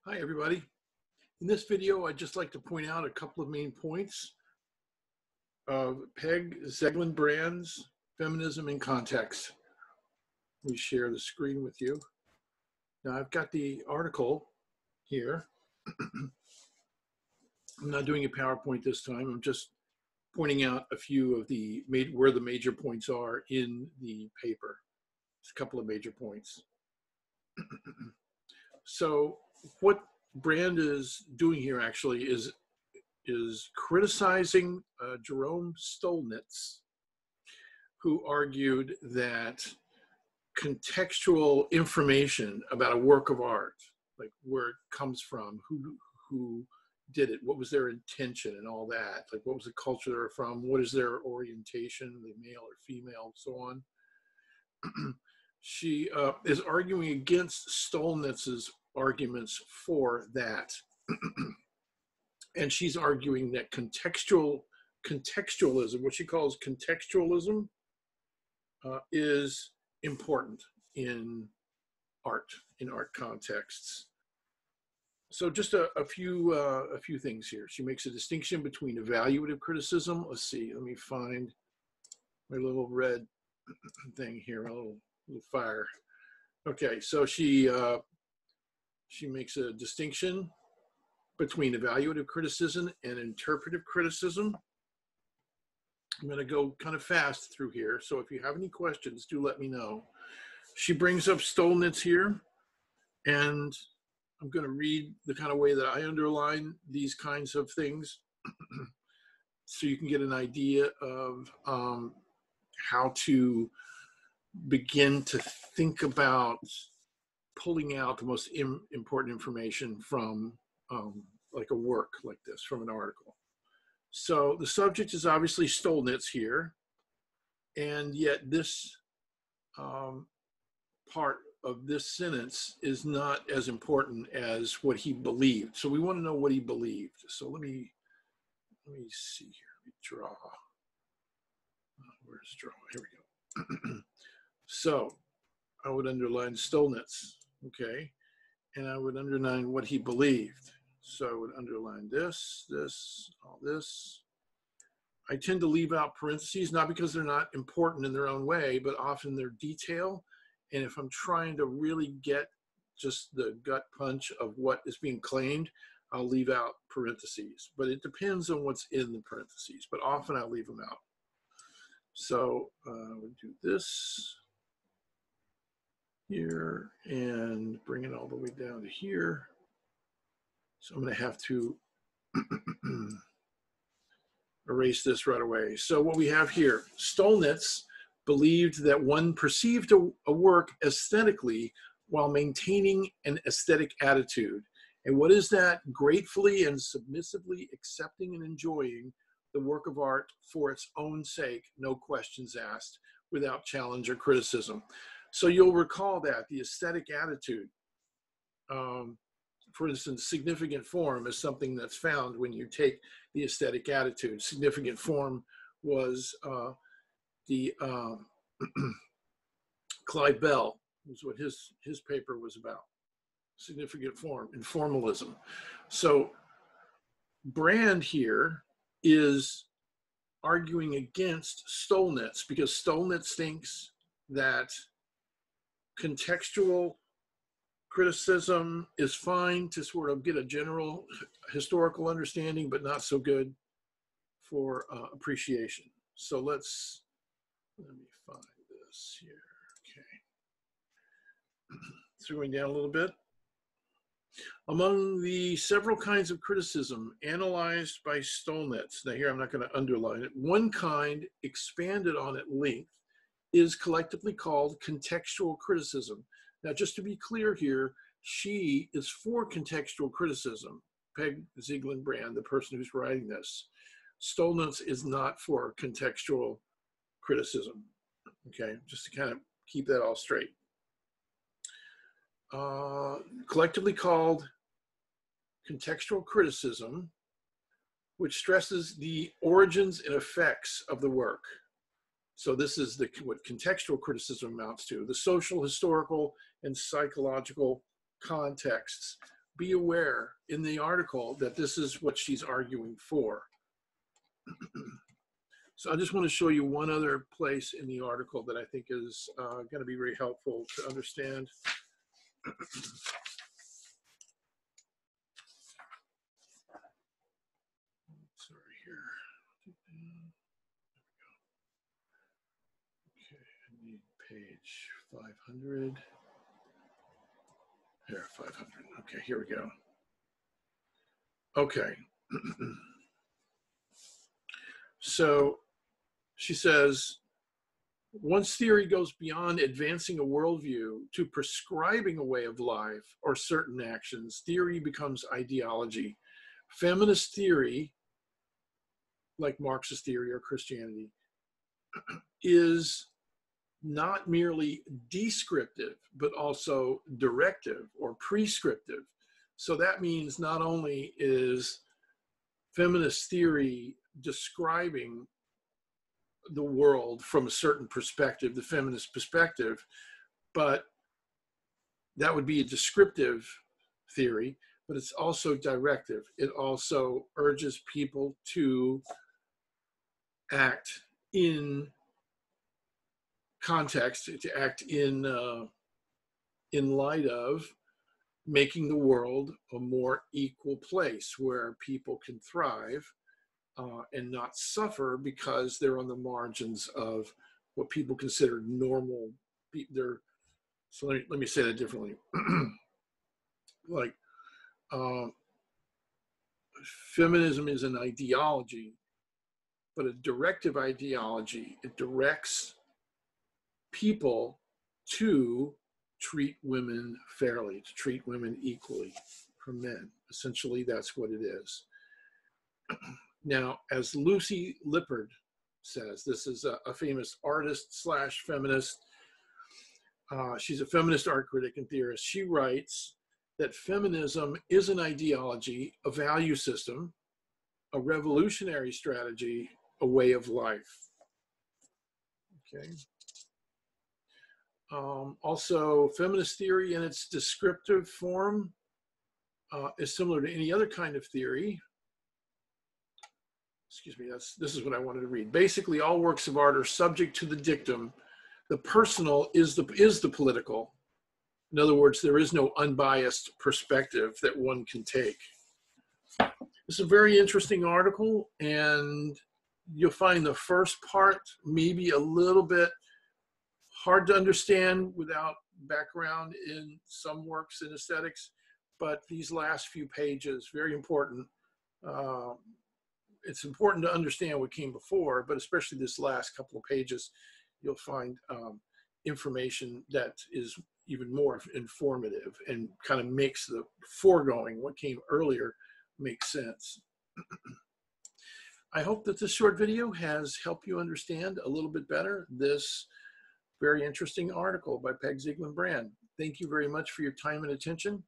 Hi, everybody. In this video, I'd just like to point out a couple of main points of Peg Zeglin Brand's Feminism in Context. Let me share the screen with you. Now, I've got the article here. I'm not doing a PowerPoint this time. I'm just pointing out a few of where the major points are in the paper. There's a couple of major points. So what Brand is doing here actually is criticizing Jerome Stolnitz, who argued that contextual information about a work of art, like where it comes from, who did it, what was their intention and all that, like what was the culture they're from, what is their orientation, the male or female, so on. She is arguing against Stolnitz's arguments for that. And she's arguing that contextualism, what she calls contextualism, is important in art contexts. So just a few things here. She makes a distinction between evaluative criticism. Let's see, let me find my little red thing here, a little fire. Okay, so she makes a distinction between evaluative criticism and interpretive criticism. I'm going to go kind of fast through here, so if you have any questions, do let me know. She brings up Stolnitz here, and I'm going to read the kind of way that I underline these kinds of things so you can get an idea of how to begin to think about pulling out the most important information from like a work like this, from an article. So the subject is obviously Stolnitz here, and yet this part of this sentence is not as important as what he believed. So we want to know what he believed. So let me see here. Let me draw. Where's draw? Here we go. So I would underline Stolnitz, okay? And I would underline what he believed. So I would underline this, all this. I tend to leave out parentheses, not because they're not important in their own way, but often they're detail. And if I'm trying to really get just the gut punch of what is being claimed, I'll leave out parentheses. But it depends on what's in the parentheses, but often I'll leave them out. So we'll do this here and bring it all the way down to here. So I'm going to have to erase this right away. So what we have here, Stolnitz believed that one perceived a work aesthetically while maintaining an aesthetic attitude. And what is that? Gratefully and submissively accepting and enjoying the work of art for its own sake, no questions asked, without challenge or criticism. So you'll recall that the aesthetic attitude, for instance, significant form is something that's found when you take the aesthetic attitude. Significant form was Clive Bell, was what his paper was about. Significant form, informalism. So Brand here is arguing against Stolnitz because Stolnitz thinks that contextual criticism is fine to sort of get a general historical understanding, but not so good for appreciation. So let me find this here. Okay. So going down a little bit. Among the several kinds of criticism analyzed by Stolnitz, now here I'm not going to underline it, one kind expanded on at length is collectively called contextual criticism. Now, just to be clear here, she is for contextual criticism. Peg Zeglin Brand, the person who's writing this. Stolnitz is not for contextual criticism. Okay, just to kind of keep that all straight. Collectively called contextual criticism, which stresses the origins and effects of the work. So this is what contextual criticism amounts to, the social, historical, and psychological contexts be aware in the article that this is what she's arguing for. So I just want to show you one other place in the article that I think is going to be very helpful to understand. Sorry here. Okay, I need page 500. Here, 500. Okay, here we go. Okay. So she says, once theory goes beyond advancing a worldview to prescribing a way of life or certain actions, theory becomes ideology. Feminist theory, like Marxist theory or Christianity, is not merely descriptive, but also directive or prescriptive. So that means not only is feminist theory describing the world from a certain perspective, the feminist perspective, but that would be a descriptive theory, but it's also directive. It also urges people to act in context, to act in light of making the world a more equal place where people can thrive and not suffer because they're on the margins of what people consider normal. So let me say that differently. Like feminism is an ideology, but a directive ideology. It directs people to treat women fairly, to treat women equally from men. Essentially, that's what it is. Now, as Lucy Lippard says, this is a famous artist slash feminist. She's a feminist art critic and theorist. She writes that feminism is an ideology, a value system, a revolutionary strategy, a way of life. Okay. Also, feminist theory in its descriptive form is similar to any other kind of theory. Excuse me, this is what I wanted to read. Basically, all works of art are subject to the dictum, the personal is the political. In other words, there is no unbiased perspective that one can take. It's a very interesting article, and you'll find the first part maybe a little bit hard to understand without background in some works in aesthetics, but these last few pages, very important. It's important to understand what came before, but especially this last couple of pages, you'll find information that is even more informative and kind of makes the foregoing, what came earlier, make sense. I hope that this short video has helped you understand a little bit better this very interesting article by Zeglin. Thank you very much for your time and attention.